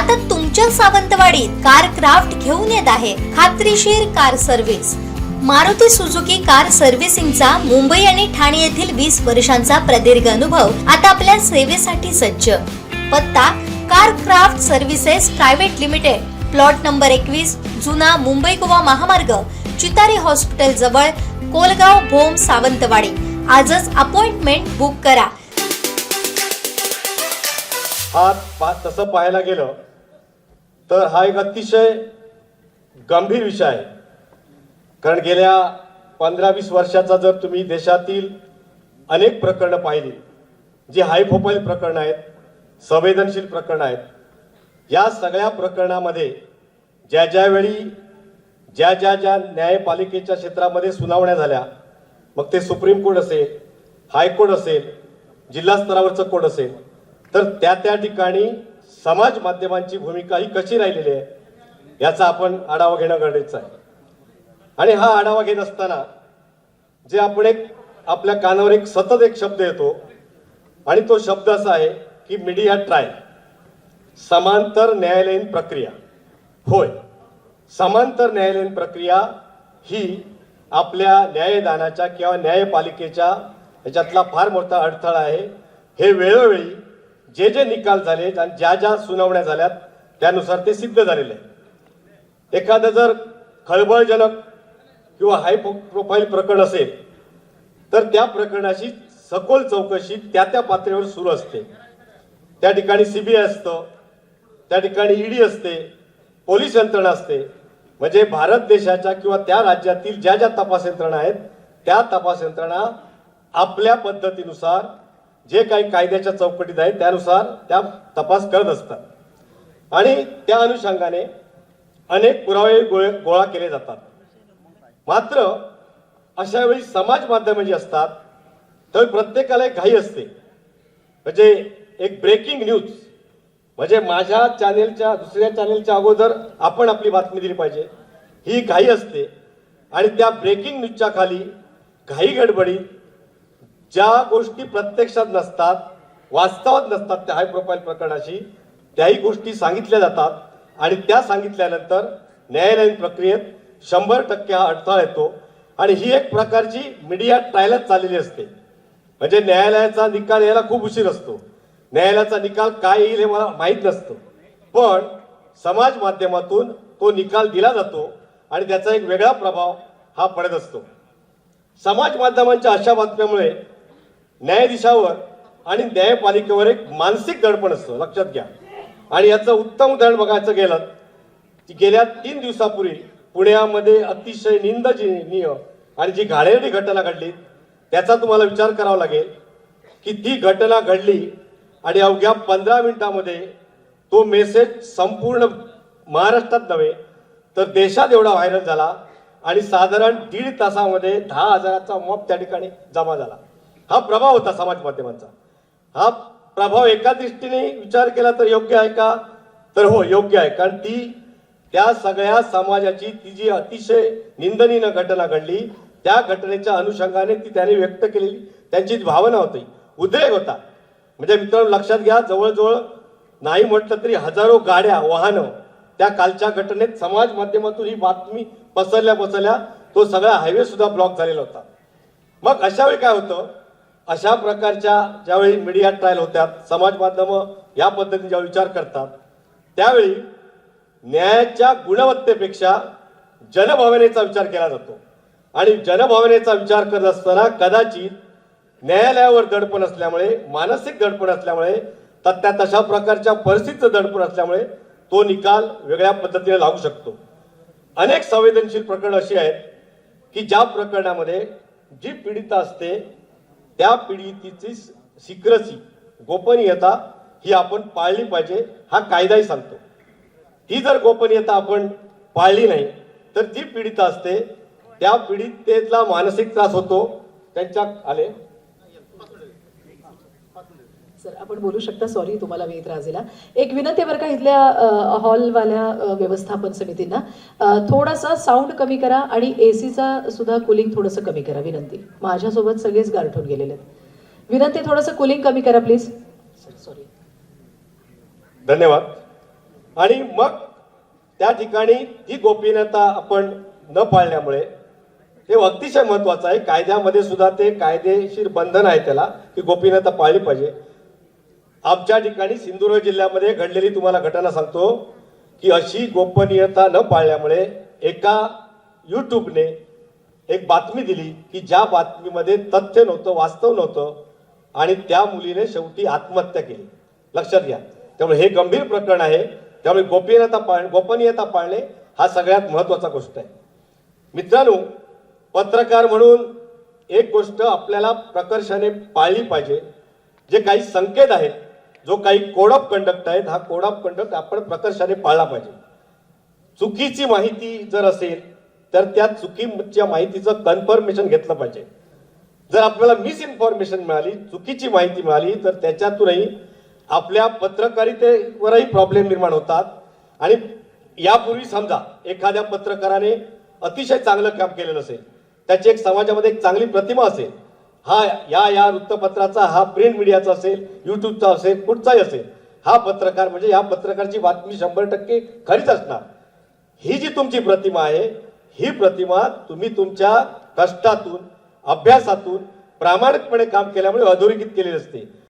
आता तुमच्या सावंतवाडीत car craft घेऊन येत आहे खात्रीशीर car service. Maruti Suzuki car सर्व्हिसिंगचा मुंबई आणि ठाणे येथील 20 वर्षांचा प्रदीर्घ अनुभव आता आपल्या सेवेसाठी सज्ज। पत्ता car craft services private limited, plot number 21, जुना मुंबई गोवा महामार्ग, चितारी हॉस्पिटल जवळ, कोलगाव भोम, सावंतवाडी। आजच अपॉइंटमेंट बुक करा। तसं पाहायला गेलं तर हा एक अतिशय गंभीर विषय आहे। कारण गेल्या 15-20 वर्षाचा जर तुम्ही देशातील अनेक प्रकरणं पाहिली, जी हाय प्रोफाईल प्रकरणं आहेत, संवेदनशील प्रकरणं आहेत, या सगळ्या प्रकरणामध्ये ज्या न्यायपालिकेच्या क्षेत्रामध्ये सुनावण्या झाल्या, मग ते सुप्रीम कोर्ट असेल, हायकोर्ट असेल, जिल्हा स्तरावरचं कोर्ट असेल, तर त्या ठिकाणी समाज माध्यमांची भूमिका ही कशी राहिलेली आहे याचा आपण आढावा घेणं गरजेचं आहे। आणि हा आढावा घेत असताना जे आपण आपल्या कानावर सतत एक शब्द येतो, आणि तो शब्द असा आहे की मीडिया ट्रायल, समांतर न्यायालयीन प्रक्रिया। होय, समांतर न्यायालयीन प्रक्रिया ही आपल्या न्यायदानाच्या किंवा न्यायपालिकेच्या याच्यातला फार मोठा अडथळा आहे। हे वेळोवेळी जे निकाल झाले आणि ज्या सुनावण्या झाल्यात त्यानुसार ते सिद्ध झालेले आहे। एखादं जर खळबळजनक किंवा हाय प्रोफाईल प्रकरण असेल तर त्या प्रकरणाची सखोल चौकशी त्या पातळीवर सुरू असते। त्या ठिकाणी सीबीआय असतं, त्या ठिकाणी ईडी असते, पोलीस यंत्रणा असते। म्हणजे भारत देशाच्या किंवा त्या राज्यातील ज्या तपास यंत्रणा आहेत त्या तपास यंत्रणा आपल्या पद्धतीनुसार जे काही कायद्याच्या चौकटीत आहे त्यानुसार त्या तपास करत असतात, आणि त्या अनुषंगाने अनेक पुरावे गोळा केले जातात। मात्र अशा वेळी समाज माध्यमे जी असतात तर प्रत्येकाला एक घाई असते। म्हणजे एक ब्रेकिंग न्यूज, म्हणजे माझ्या चॅनेलच्या दुसऱ्या चॅनेलच्या अगोदर आपण आपली बातमी दिली पाहिजे, ही घाई असते। आणि त्या ब्रेकिंग न्यूजच्या खाली घाई गडबडीत ज्या गोष्टी प्रत्यक्षात नसतात, वास्तवात नसतात, त्या हाय प्रोफाईल प्रकरणाशी त्याही गोष्टी सांगितल्या जातात, आणि त्या सांगितल्यानंतर न्यायालयीन प्रक्रियेत 100% हा अडथळा येतो। आणि ही एक प्रकारची मीडिया ट्रायलच चाललेली असते। म्हणजे न्यायालयाचा निकाल यायला खूप उशीर असतो, न्यायालयाचा निकाल काय येईल हे मला माहीत नसतं, पण समाज माध्यमातून तो निकाल दिला जातो आणि त्याचा एक वेगळा प्रभाव हा पडत असतो। समाज माध्यमांच्या अशा बातम्यामुळे न्यायाधीशावर आणि न्यायपालिकेवर एक मानसिक दडपण असतं, लक्षात घ्या। आणि याचं उत्तम उदाहरण बघायचं गेलं की गेल्या 3 दिवसापूर्वी पुण्यामध्ये अतिशय निंदनीय आणि जी घाणेरडी घटना घडली त्याचा तुम्हाला विचार करावा लागेल की ती घटना घडली आणि अवघ्या 15 मिनिटांमध्ये तो मेसेज संपूर्ण महाराष्ट्रात नव्हे तर देशात एवढा व्हायरल झाला, आणि साधारण 1.5 तासामध्ये 10,000चा मॉब त्या ठिकाणी जमा झाला। हा प्रभाव होता समाज माध्यमांचा। हा प्रभाव एका दृष्टीने विचार केला तर योग्य आहे का? तर हो, योग्य आहे। कारण त्या सगळ्या समाजाची ती जी अतिशय निंदनीय घटना घडली त्या घटनेच्या अनुषंगाने ती त्यांनी व्यक्त केलेली त्यांची भावना होती, उद्रेक होता। म्हणजे मित्रांनो लक्षात घ्या, जवळजवळ नाही म्हटलं तरी हजारो गाड्या, वाहनं त्या कालच्या घटनेत समाज माध्यमातून ही बातमी पसरल्या तो सगळा हायवे सुद्धा ब्लॉक झालेला होता। मग अशा वेळी काय होतं, अशा प्रकारच्या ज्यावेळी मीडिया ट्रायल होत्यात, समाज माध्यम या पद्धतीने जेव्हा विचार करतात त्यावेळी न्यायाच्या गुणवत्तेपेक्षा जनभावनेचा विचार केला जातो। आणि जनभावनेचा विचार करत असताना कदाचित न्यायालयावर दडपण असल्यामुळे, मानसिक दडपण असल्यामुळे, तशा प्रकारच्या परिस्थितीचं दडपण असल्यामुळे तो निकाल वेगळ्या पद्धतीने लागू शकतो। अनेक संवेदनशील प्रकरणं अशी आहेत की ज्या प्रकरणामध्ये जी पीडिता असते त्या पीडितेची सिक्रेसी, गोपनीयता ही आपण पाळली पाहिजे, हा कायदाही सांगतो। ही जर गोपनीयता आपण पाळली नाही तर जी पीडिता असते त्या पीडितेला मानसिक त्रास होतो। त्यांच्या आले सर, आपण बोलू शकता। सॉरी तुम्हाला वेळ त्रास दिला। एक विनंती बरं का इथल्या हॉलवाल्या व्यवस्थापन समितींना, थोडासा साऊंड कमी करा आणि एसीचा सुद्धा कूलिंग थोडंसं कमी करा, विनंती। माझ्यासोबत सगळेच गारठून गेलेले आहेत, विनंती थोडंसं कूलिंग कमी करा प्लीज। सॉरी। धन्यवाद। आणि मग त्या ठिकाणी ती गोपनीयता आपण न पाळल्यामुळे हे अतिशय महत्वाचं आहे. कायद्यामध्ये सुद्धा ते कायदेशीर बंधन आहे त्याला की गोपनीयता पाळली पाहिजे. आमच्या ठिकाणी सिंधुदुर्ग जिल्ह्यामध्ये घडलेली तुम्हाला घटना सांगतो की अशी गोपनीयता न पाळल्यामुळे एका यूट्यूबने एक बातमी दिली की ज्या बातमीमध्ये तथ्य नव्हतं, वास्तव नव्हतं आणि त्या मुलीने शेवटी आत्महत्या केली. लक्षात घ्या. त्यामुळे हे गंभीर प्रकरण आहे. त्यामुळे गोपनीयता पाळणे हा सगळ्यात महत्वाचा गोष्ट आहे. मित्रांनो, पत्रकार म्हणून एक गोष्ट आपल्याला प्रकर्षाने पाळली पाहिजे. जे काही संकेत आहेत, जो काही कोड ऑफ कंडक्ट आहेत, हा कोड ऑफ कंडक्ट आपण प्रकर्षाने पाळला पाहिजे. चुकीची माहिती जर असेल तर त्या चुकीच्या माहितीचं कन्फर्मेशन घेतलं पाहिजे. जर आपल्याला मिस इन्फॉर्मेशन मिळाली, चुकीची माहिती मिळाली, तर त्याच्यातूनही आपल्या पत्रकारितेवरही प्रॉब्लेम निर्माण होतात. आणि यापूर्वी समजा एखाद्या पत्रकाराने अतिशय चांगलं काम केलेलं असेल, त्याची एक समाजामध्ये एक चांगली प्रतिमा असेल, हा या वृत्तपत्राचा, हा प्रिंट मीडियाचा असेल, युट्यूबचा असेल, कुठचाही असेल, हा पत्रकार म्हणजे या पत्रकाराची बातमी 100% खरीच असणार. ही जी तुमची प्रतिमा आहे, ही प्रतिमा तुम्ही तुमच्या कष्टातून, अभ्यासातून, प्रामाणिकपणे काम केल्यामुळे अधोरेखित केलेली असते.